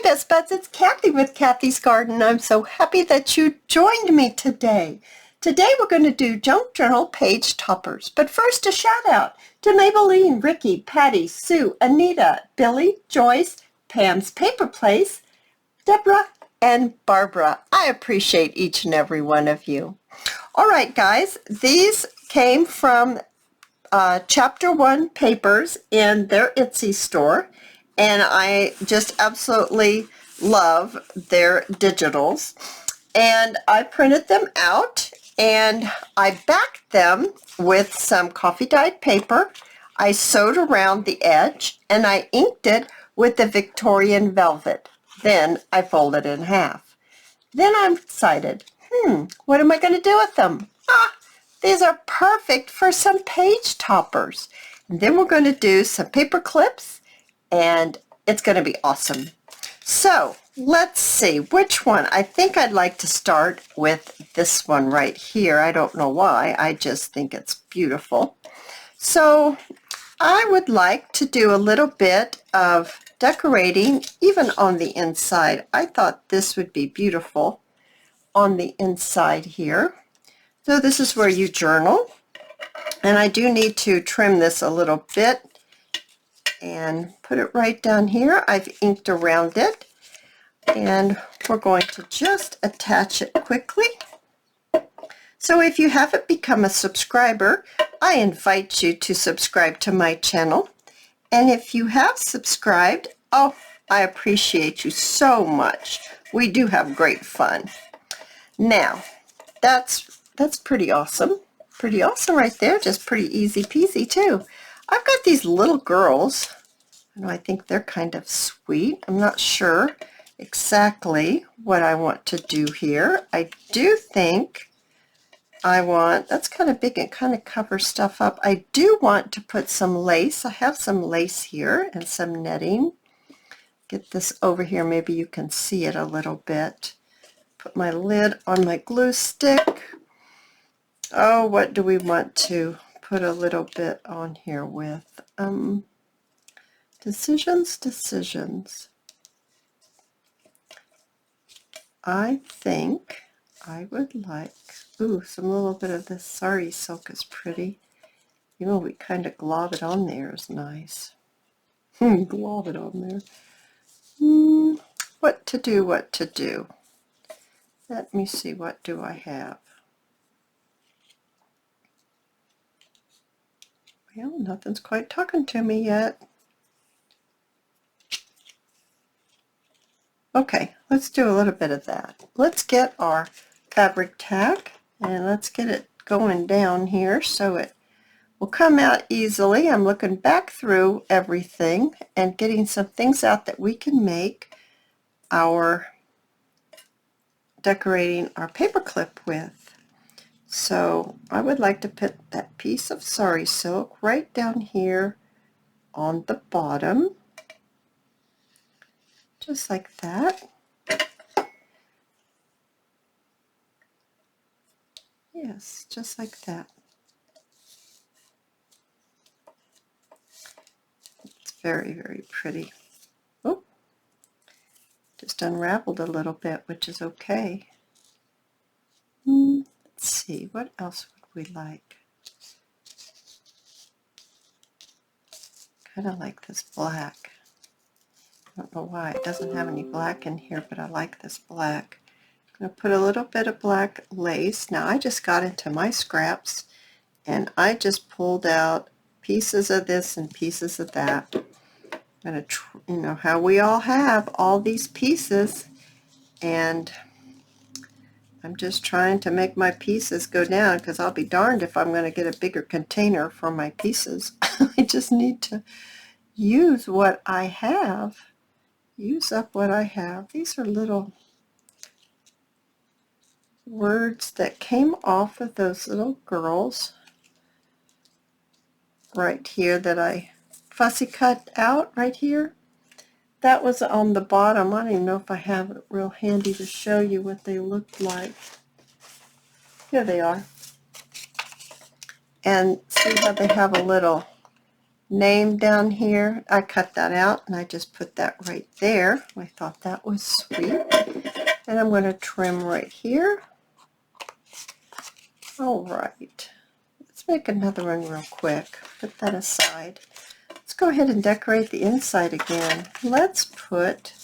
Hi Best Buds, it's Cathy with Cathy's Garden. I'm so happy that you joined me today. Today we're going to do junk journal page toppers. But first a shout out to Maybelline, Ricky, Patty, Sue, Anita, Billy, Joyce, Pam's Paper Place, Deborah, and Barbara. I appreciate each and every one of you. All right guys, these came from Chapter 1 papers in their Etsy store, and I just absolutely love their digitals. And I printed them out and I backed them with some coffee dyed paper. I sewed around the edge and I inked it with the Victorian velvet. Then I folded it in half. Then I decided, what am I going to do with them? These are perfect for some page toppers. And then we're going to do some paper clips and it's going to be awesome. So let's see which one. I think I'd like to start with this one right here. I don't know why. I just think it's beautiful. So I would like to do a little bit of decorating even on the inside. I thought this would be beautiful on the inside here. So this is where you journal, and I do need to trim this a little bit and put it right down here. I've inked around it, and we're going to just attach it quickly. So if you haven't become a subscriber, I invite you to subscribe to my channel. And if you have subscribed, oh, I appreciate you so much. We do have great fun. Now, that's pretty awesome. Pretty awesome right there. Just pretty easy peasy too. I've got these little girls. I think they're kind of sweet. I'm not sure exactly what I want to do here. I do think I want, that's kind of big and kind of covers stuff up. I do want to put some lace. I have some lace here and some netting. Get this over here. Maybe you can see it a little bit. Put my lid on my glue stick. Oh, what do we want to put a little bit on here with? Decisions. I think I would like, some little bit of this sari silk is pretty. You know, we kind of glob it on there is nice. Glob it on there. What to do? Let me see, what do I have? Well, nothing's quite talking to me yet. Okay, let's do a little bit of that. Let's get our fabric tack and let's get it going down here so it will come out easily. I'm looking back through everything and getting some things out that we can make our decorating our paper clip with. So I would like to put that piece of sari silk right down here on the bottom, just like that. Yes, just like that. It's very, very pretty. Oh, just unraveled a little bit, which is okay. Let's see, what else would we like? Kind of like this black. I don't know why it doesn't have any black in here, but I like this black. I'm going to put a little bit of black lace. Now I just got into my scraps and I just pulled out pieces of this and pieces of that. I'm going to, you know, how we all have all these pieces, and I'm just trying to make my pieces go down because I'll be darned if I'm going to get a bigger container for my pieces. I just need to use what I have. Use up what I have. These are little words that came off of those little girls right here that I fussy cut out right here. That was on the bottom. I don't even know if I have it real handy to show you what they looked like. Here they are. And see how they have a little name down here. I cut that out and I just put that right there. I thought that was sweet. And I'm going to trim right here. All right. Let's make another one real quick. Put that aside. Let's go ahead and decorate the inside again. Let's put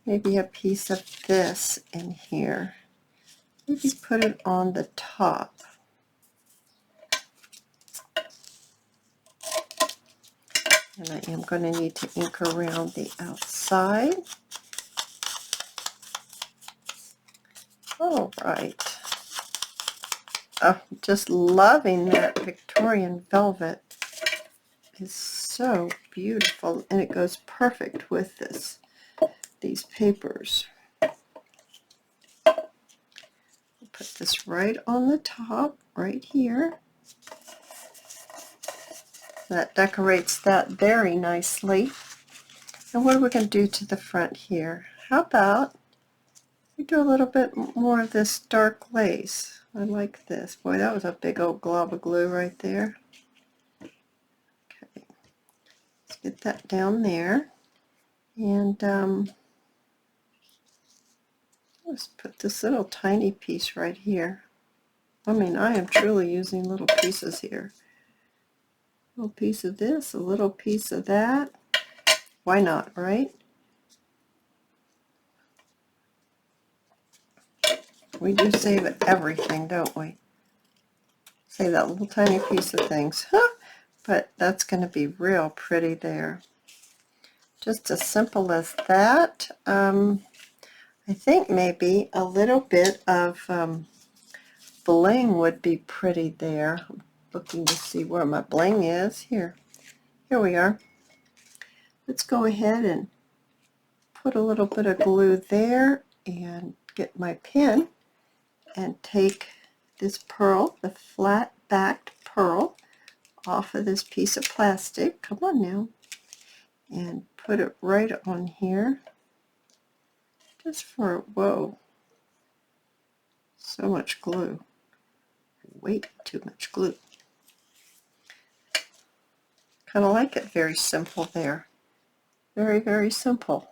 maybe a piece of this in here. Maybe put it on the top. And I am going to need to ink around the outside. All right. Oh, just loving that Victorian velvet. It's so beautiful, and it goes perfect with these papers. Put this right on the top, right here. That decorates that very nicely. And what are we going to do to the front here? How about we do a little bit more of this dark lace? I like this. Boy, that was a big old glob of glue right there. Okay, let's get that down there. And let's put this little tiny piece right here. I mean, I am truly using little pieces here. A little piece of this, a little piece of that. Why not, right? We do save everything, don't we? Save that little tiny piece of things. Huh? But that's going to be real pretty there. Just as simple as that. I think maybe a little bit of bling would be pretty there. I'm looking to see where my bling is. Here we are. Let's go ahead and put a little bit of glue there and get my pen and take this pearl, the flat backed pearl, off of this piece of plastic. Come on now. And put it right on here. Just for, whoa, so much glue. Way too much glue. Kind of like it very simple there. Very, very simple.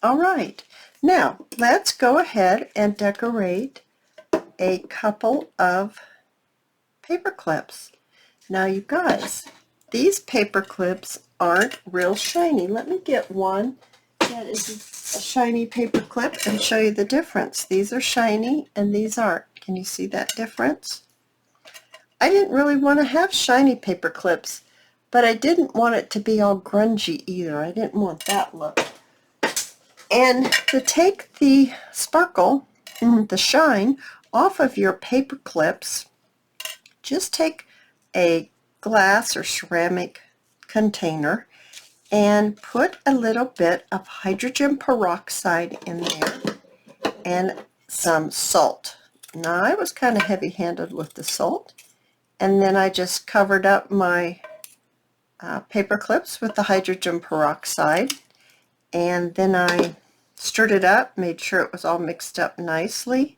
All right. Now, let's go ahead and decorate a couple of paper clips. Now, you guys, these paper clips aren't real shiny. Let me get one that is a shiny paper clip and show you the difference. These are shiny and these aren't. Can you see that difference? I didn't really want to have shiny paper clips, but I didn't want it to be all grungy either. I didn't want that look. And to take the sparkle, the shine, off of your paper clips, just take a glass or ceramic container and put a little bit of hydrogen peroxide in there and some salt. Now, I was kind of heavy-handed with the salt, and then I just covered up my paper clips with the hydrogen peroxide, and then I stirred it up, made sure it was all mixed up nicely,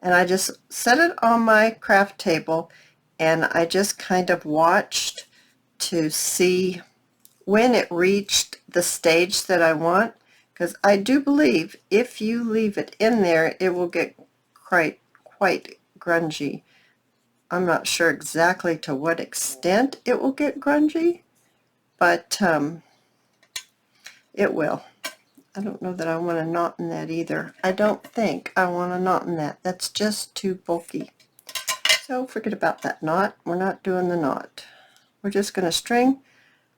and I just set it on my craft table, and I just kind of watched to see when it reached the stage that I want, because I do believe if you leave it in there, it will get quite grungy. I'm not sure exactly to what extent it will get grungy, but it will. I don't know that I want a knot in that either. I don't think I want a knot in that. That's just too bulky. So forget about that knot. We're not doing the knot. We're just going to string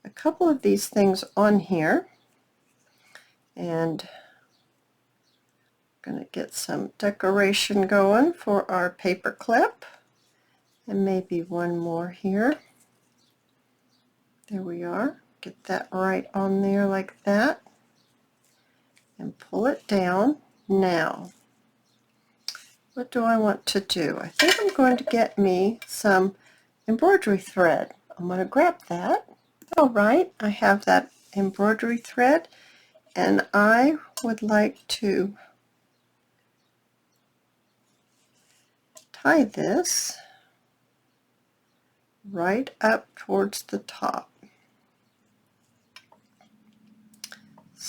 a couple of these things on here, and going to get some decoration going for our paper clip, and maybe one more here. There we are. Get that right on there like that, and pull it down. Now, what do I want to do? I think I'm going to get me some embroidery thread. I'm going to grab that. All right, I have that embroidery thread, and I would like to tie this right up towards the top.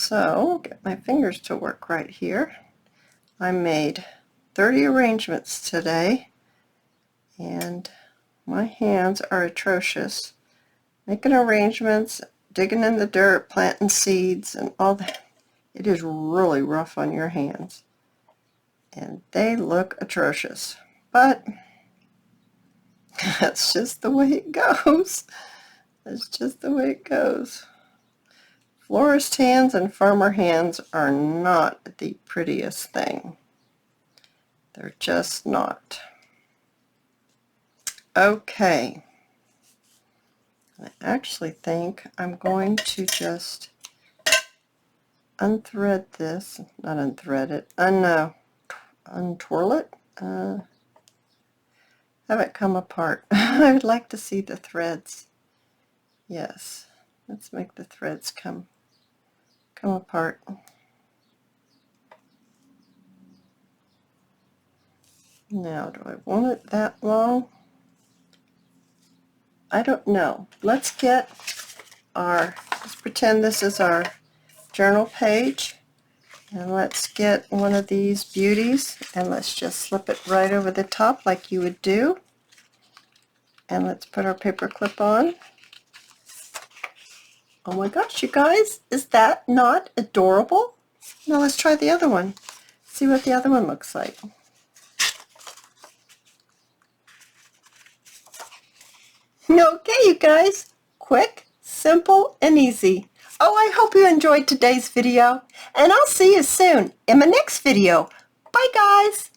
So, get my fingers to work right here. I made 30 arrangements today, and my hands are atrocious. Making arrangements, digging in the dirt, planting seeds, and all that. It is really rough on your hands. And they look atrocious. But that's just the way it goes. That's just the way it goes. Florist hands and farmer hands are not the prettiest thing. They're just not. Okay. I actually think I'm going to just unthread this, not unthread it, untwirl it, have it come apart. I would like to see the threads. Yes, let's make the threads come apart. Now, do I want it that long? I don't know. Let's pretend this is our journal page, and let's get one of these beauties, and let's just slip it right over the top like you would do. And let's put our paper clip on. Oh my gosh, you guys, is that not adorable? Now let's try the other one. See what the other one looks like. Okay, you guys, quick, simple, and easy. Oh, I hope you enjoyed today's video, and I'll see you soon in my next video. Bye, guys.